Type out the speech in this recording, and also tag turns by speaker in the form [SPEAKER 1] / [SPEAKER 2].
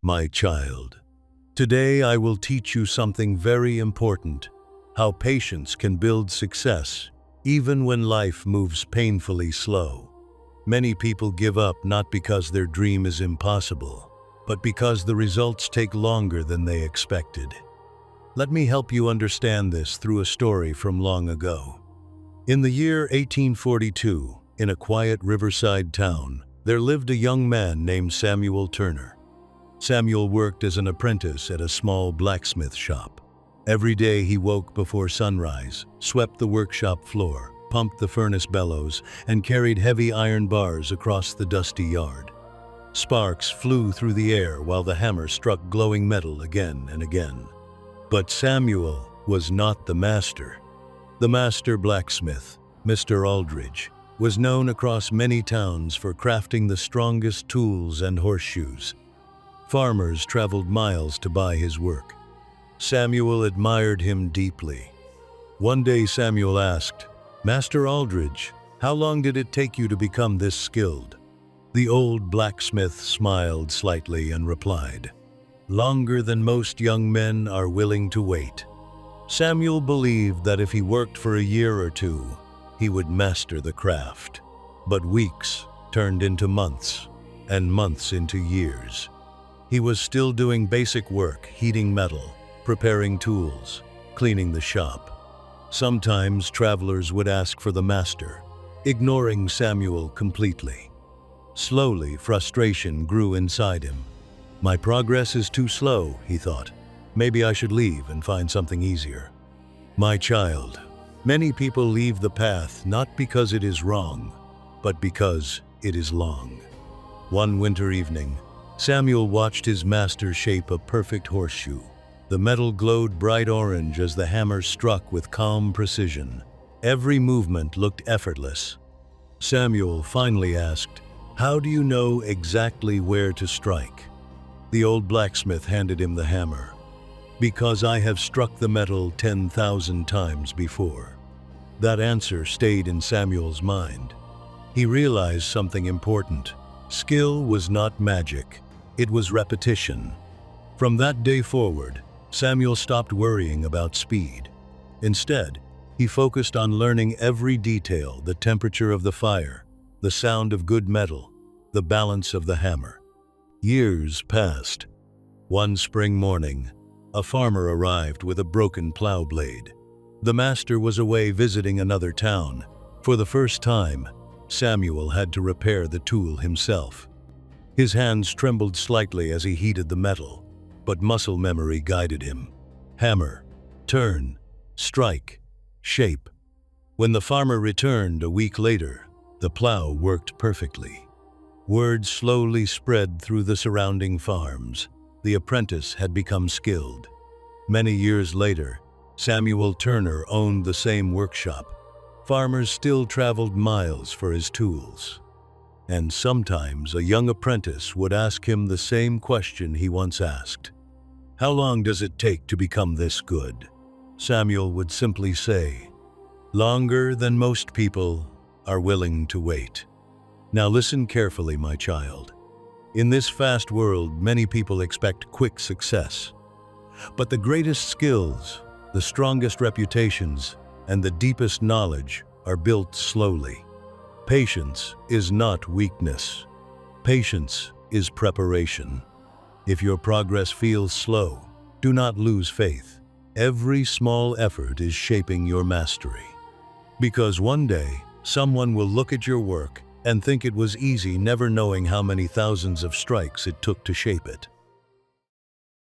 [SPEAKER 1] My child, today I will teach you something very important, how patience can build success, even when life moves painfully slow. Many people give up not because their dream is impossible, but because the results take longer than they expected. Let me help you understand this through a story from long ago. In the year 1842, in a quiet riverside town, there lived a young man named Samuel Turner. Samuel worked as an apprentice at a small blacksmith shop. Every day he woke before sunrise, swept the workshop floor, pumped the furnace bellows, and carried heavy iron bars across the dusty yard. Sparks flew through the air while the hammer struck glowing metal again and again. But Samuel was not the master. The master blacksmith, Mr. Aldridge, was known across many towns for crafting the strongest tools and horseshoes. Farmers traveled miles to buy his work. Samuel admired him deeply. One day Samuel asked, "Master Aldridge, how long did it take you to become this skilled?" The old blacksmith smiled slightly and replied, "Longer than most young men are willing to wait." Samuel believed that if he worked for a year or two, he would master the craft. But weeks turned into months, and months into years. He was still doing basic work, heating metal, preparing tools, cleaning the shop. Sometimes travelers would ask for the master, ignoring Samuel completely. Slowly, frustration grew inside him. "My progress is too slow," he thought. "Maybe I should leave and find something easier." My child, many people leave the path not because it is wrong, but because it is long. One winter evening, Samuel watched his master shape a perfect horseshoe. The metal glowed bright orange as the hammer struck with calm precision. Every movement looked effortless. Samuel finally asked, "How do you know exactly where to strike?" The old blacksmith handed him the hammer. "Because I have struck the metal 10,000 times before." That answer stayed in Samuel's mind. He realized something important. Skill was not magic. It was repetition. From that day forward, Samuel stopped worrying about speed. Instead, he focused on learning every detail: the temperature of the fire, the sound of good metal, the balance of the hammer. Years passed. One spring morning, a farmer arrived with a broken plow blade. The master was away visiting another town. For the first time, Samuel had to repair the tool himself. His hands trembled slightly as he heated the metal, but muscle memory guided him. Hammer, turn, strike, shape. When the farmer returned a week later, the plow worked perfectly. Word slowly spread through the surrounding farms. The apprentice had become skilled. Many years later, Samuel Turner owned the same workshop. Farmers still traveled miles for his tools. And sometimes a young apprentice would ask him the same question he once asked. "How long does it take to become this good?" Samuel would simply say, "Longer than most people are willing to wait." Now listen carefully, my child. In this fast world, many people expect quick success. But the greatest skills, the strongest reputations, and the deepest knowledge are built slowly. Patience is not weakness. Patience is preparation. If your progress feels slow, do not lose faith. Every small effort is shaping your mastery. Because one day, someone will look at your work and think it was easy, never knowing how many thousands of strikes it took to shape it.